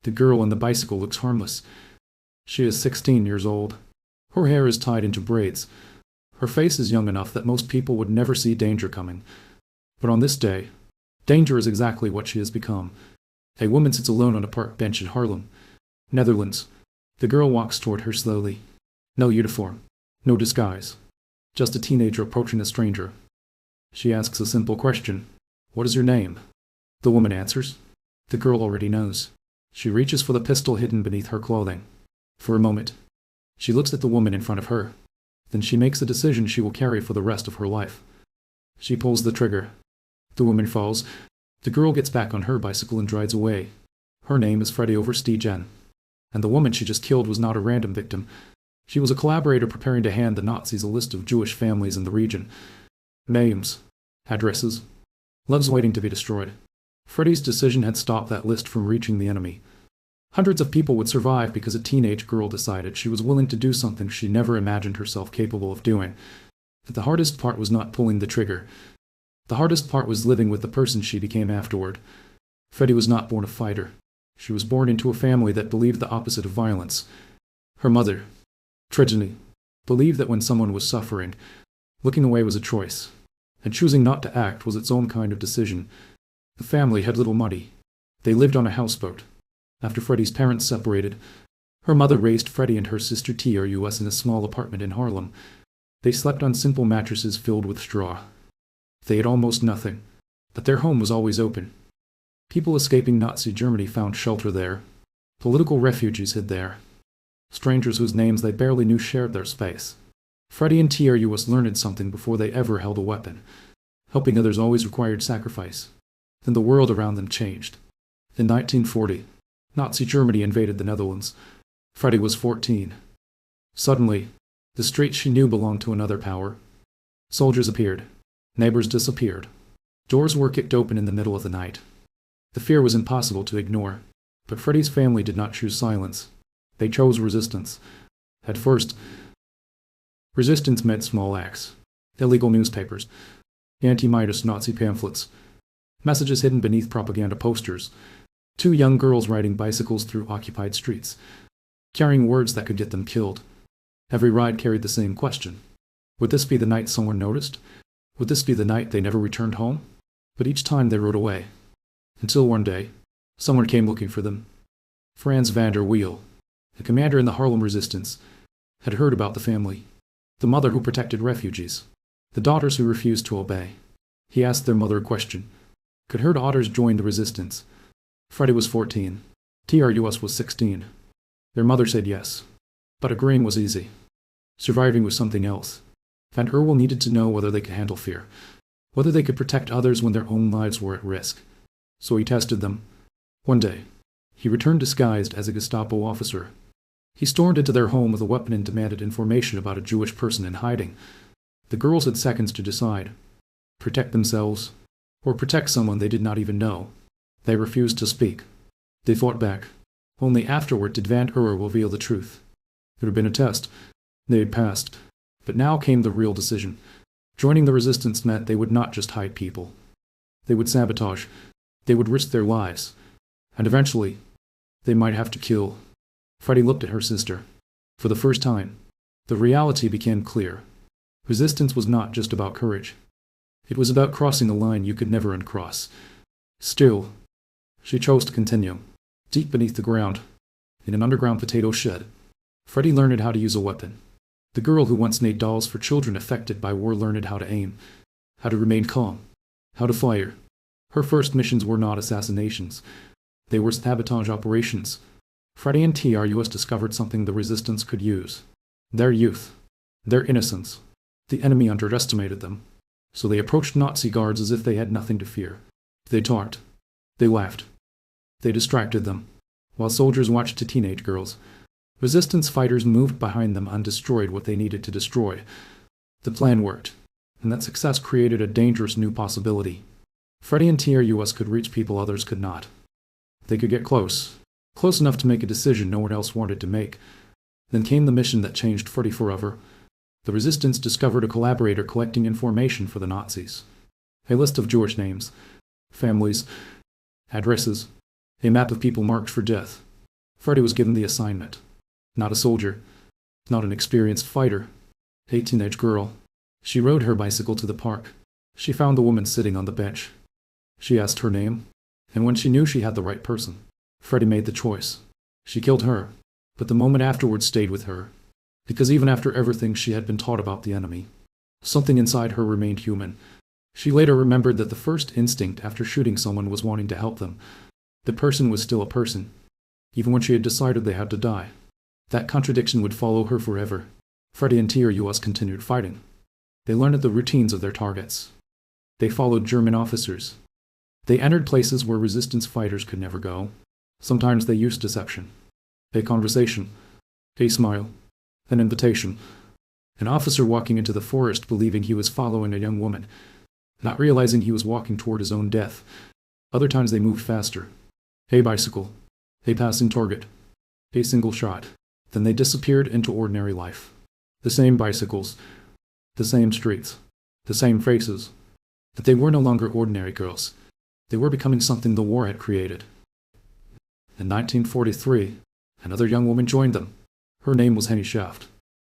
The girl on the bicycle looks harmless. She is 16 years old. Her hair is tied into braids. Her face is young enough that most people would never see danger coming. But on this day, danger is exactly what she has become. A woman sits alone on a park bench in Haarlem, Netherlands. The girl walks toward her slowly. No uniform, no disguise. Just a teenager approaching a stranger. She asks a simple question. What is your name? The woman answers. The girl already knows. She reaches for the pistol hidden beneath her clothing. For a moment, she looks at the woman in front of her. Then she makes a decision she will carry for the rest of her life. She pulls the trigger. The woman falls. The girl gets back on her bicycle and rides away. Her name is Freddy Oversteegen. And the woman she just killed was not a random victim. She was a collaborator preparing to hand the Nazis a list of Jewish families in the region. Names, addresses, lives waiting to be destroyed. Freddy's decision had stopped that list from reaching the enemy. Hundreds of people would survive because a teenage girl decided she was willing to do something she never imagined herself capable of doing. But the hardest part was not pulling the trigger. The hardest part was living with the person she became afterward. Freddy was not born a fighter. She was born into a family that believed the opposite of violence. Her mother, Tragedy, believed that when someone was suffering, looking away was a choice, and choosing not to act was its own kind of decision. The family had little money. They lived on a houseboat. After Freddy's parents separated, her mother raised Freddy and her sister TRUS in a small apartment in Haarlem. They slept on simple mattresses filled with straw. They had almost nothing, but their home was always open. People escaping Nazi Germany found shelter there. Political refugees hid there. Strangers whose names they barely knew shared their space. Freddy and TRUS learned something before they ever held a weapon. Helping others always required sacrifice. Then the world around them changed. In 1940, Nazi Germany invaded the Netherlands. Freddy was 14. Suddenly, the streets she knew belonged to another power. Soldiers appeared. Neighbors disappeared. Doors were kicked open in the middle of the night. The fear was impossible to ignore, but Freddy's family did not choose silence. They chose resistance. At first, resistance meant small acts, illegal newspapers, anti-Midas Nazi pamphlets, messages hidden beneath propaganda posters, 2 young girls riding bicycles through occupied streets, carrying words that could get them killed. Every ride carried the same question. Would this be the night someone noticed? Would this be the night they never returned home? But each time they rode away. Until one day, someone came looking for them. Franz van der Weel, a commander in the Haarlem resistance, had heard about the family. The mother who protected refugees. The daughters who refused to obey. He asked their mother a question. Could her daughters join the resistance? Freddy was 14. TRUS was 16. Their mother said yes. But agreeing was easy. Surviving was something else. Van der Weel needed to know whether they could handle fear. Whether they could protect others when their own lives were at risk. So he tested them. One day, he returned disguised as a Gestapo officer. He stormed into their home with a weapon and demanded information about a Jewish person in hiding. The girls had seconds to decide. Protect themselves, or protect someone they did not even know. They refused to speak. They fought back. Only afterward did Van der Weel reveal the truth. There had been a test. They had passed. But now came the real decision. Joining the resistance meant they would not just hide people. They would sabotage. They would risk their lives. And eventually, they might have to kill. Freddy looked at her sister. For the first time, the reality became clear. Resistance was not just about courage. It was about crossing the line you could never uncross. Still, she chose to continue. Deep beneath the ground, in an underground potato shed, Freddy learned how to use a weapon. The girl who once made dolls for children affected by war learned how to aim, how to remain calm, how to fire. Her first missions were not assassinations. They were sabotage operations. Freddy and TRUS discovered something the resistance could use. Their youth. Their innocence. The enemy underestimated them. So they approached Nazi guards as if they had nothing to fear. They talked. They laughed. They distracted them, while soldiers watched to teenage girls. Resistance fighters moved behind them and destroyed what they needed to destroy. The plan worked, and that success created a dangerous new possibility. Freddy and TRUS could reach people others could not. They could get close enough to make a decision no one else wanted to make. Then came the mission that changed Freddy forever. The resistance discovered a collaborator collecting information for the Nazis. A list of Jewish names, families, addresses, a map of people marked for death. Freddie was given the assignment. Not a soldier, not an experienced fighter, a teenage girl. She rode her bicycle to the park. She found the woman sitting on the bench. She asked her name, and when she knew she had the right person, Freddie made the choice. She killed her, but the moment afterwards stayed with her, because even after everything she had been taught about the enemy, something inside her remained human. She later remembered that the first instinct after shooting someone was wanting to help them. The person was still a person, even when she had decided they had to die. That contradiction would follow her forever. Freddie and TRUS continued fighting. They learned the routines of their targets. They followed German officers. They entered places where resistance fighters could never go. Sometimes they used deception. A conversation, a smile, an invitation. An officer walking into the forest believing he was following a young woman, not realizing he was walking toward his own death. Other times they moved faster. A bicycle, a passing target, a single shot. Then they disappeared into ordinary life. The same bicycles, the same streets, the same faces. But they were no longer ordinary girls. They were becoming something the war had created. In 1943, another young woman joined them. Her name was Henny Shaft.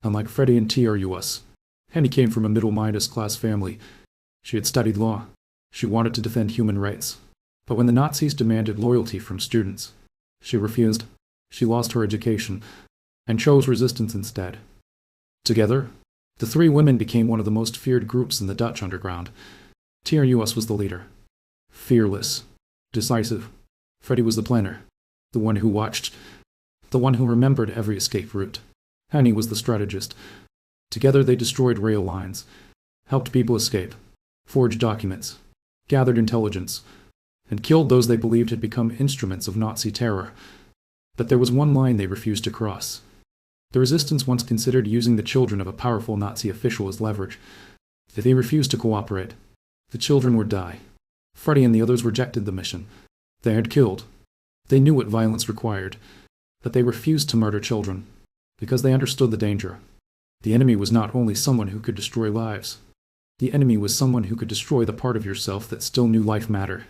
Unlike Freddie and TRUS, Henny came from a middle-class family. She had studied law. She wanted to defend human rights. But when the Nazis demanded loyalty from students, she refused. She lost her education and chose resistance instead. Together, the three women became one of the most feared groups in the Dutch underground. TRUS was the leader. Fearless, decisive. Freddie was the planner, the one who watched, the one who remembered every escape route. Henny was the strategist. Together they destroyed rail lines, helped people escape, forged documents, gathered intelligence, and killed those they believed had become instruments of Nazi terror. But there was one line they refused to cross. The resistance once considered using the children of a powerful Nazi official as leverage. If they refused to cooperate, the children would die. Freddie and the others rejected the mission. They had killed. They knew what violence required, but they refused to murder children, because they understood the danger. The enemy was not only someone who could destroy lives. The enemy was someone who could destroy the part of yourself that still knew life mattered.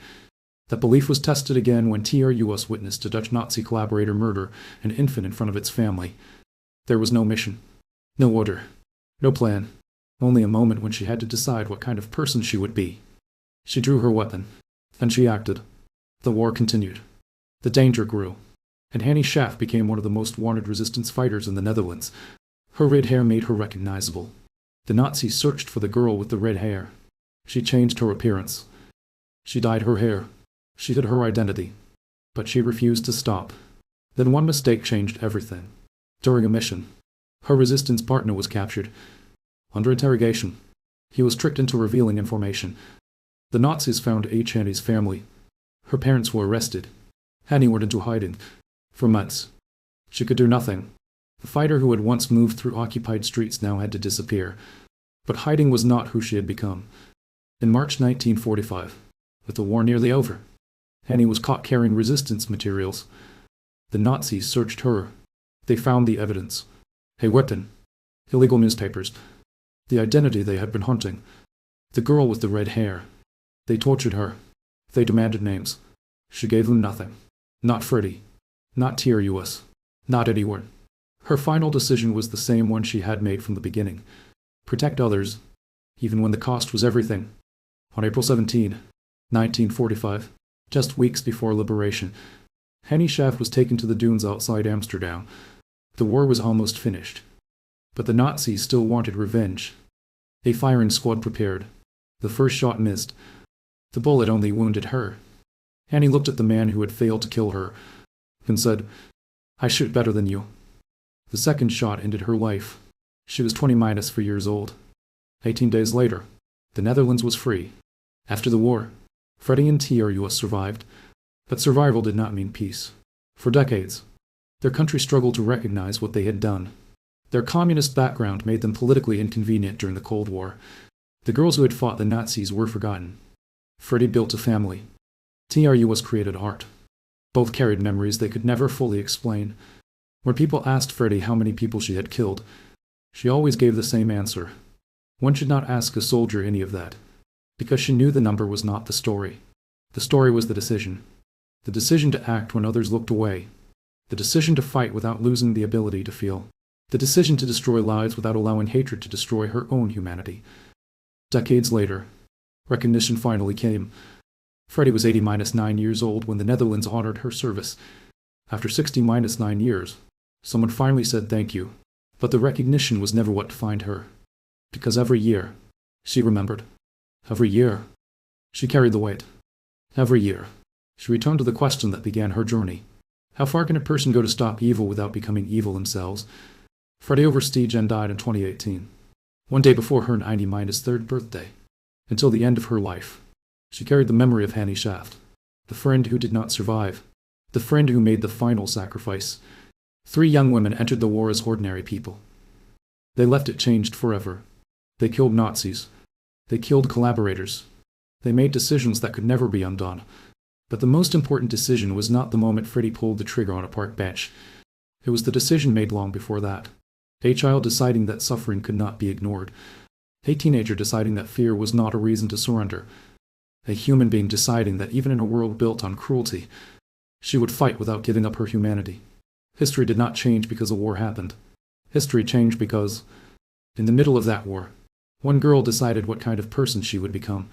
That belief was tested again when TRUS witnessed a Dutch Nazi collaborator murder an infant in front of its family. There was no mission, no order, no plan, only a moment when she had to decide what kind of person she would be. She drew her weapon, and she acted. The war continued. The danger grew, and Henny Shaft became one of the most wanted resistance fighters in the Netherlands. Her red hair made her recognizable. The Nazis searched for the girl with the red hair. She changed her appearance. She dyed her hair. She hid her identity. But she refused to stop. Then one mistake changed everything. During a mission, her resistance partner was captured. Under interrogation, he was tricked into revealing information. The Nazis found Henny's family. Her parents were arrested. Henny went into hiding. For months, she could do nothing. The fighter who had once moved through occupied streets now had to disappear. But hiding was not who she had become. In March 1945, with the war nearly over, Henny was caught carrying resistance materials. The Nazis searched her. They found the evidence. A weapon, illegal newspapers, the identity they had been hunting, the girl with the red hair. They tortured her. They demanded names. She gave them nothing. Not Freddie. Not TRUS. Not anyone. Her final decision was the same one she had made from the beginning. Protect others, even when the cost was everything. On April 17, 1945, just weeks before liberation, Henny Shaft was taken to the dunes outside Amsterdam. The war was almost finished. But the Nazis still wanted revenge. A firing squad prepared. The first shot missed. The bullet only wounded her. Henny looked at the man who had failed to kill her and said, "I shoot better than you." The second shot ended her life. She was 20-4 years old. 18 days later, the Netherlands was free. After the war, Freddie and TRUS survived, but survival did not mean peace. For decades, their country struggled to recognize what they had done. Their communist background made them politically inconvenient during the Cold War. The girls who had fought the Nazis were forgotten. Freddie built a family. TRUS created art. Both carried memories they could never fully explain. When people asked Freddie how many people she had killed, she always gave the same answer. One should not ask a soldier any of that, because she knew the number was not the story. The story was the decision. The decision to act when others looked away. The decision to fight without losing the ability to feel. The decision to destroy lives without allowing hatred to destroy her own humanity. Decades later, recognition finally came. Freddie was 80-9 years old when the Netherlands honored her service. After 60-9 years, someone finally said thank you. But the recognition was never what defined her. Because every year, she remembered. Every year, she carried the weight. Every year, she returned to the question that began her journey. How far can a person go to stop evil without becoming evil themselves? Freddie Oversteegen died in 2018, one day before her 90-3rd birthday. Until the end of her life, she carried the memory of Hannie Shaft, the friend who did not survive, the friend who made the final sacrifice. 3 young women entered the war as ordinary people. They left it changed forever. They killed Nazis. They killed collaborators. They made decisions that could never be undone. But the most important decision was not the moment Freddie pulled the trigger on a park bench. It was the decision made long before that. A child deciding that suffering could not be ignored. A teenager deciding that fear was not a reason to surrender. A human being deciding that even in a world built on cruelty, she would fight without giving up her humanity. History did not change because a war happened. History changed because, in the middle of that war, one girl decided what kind of person she would become.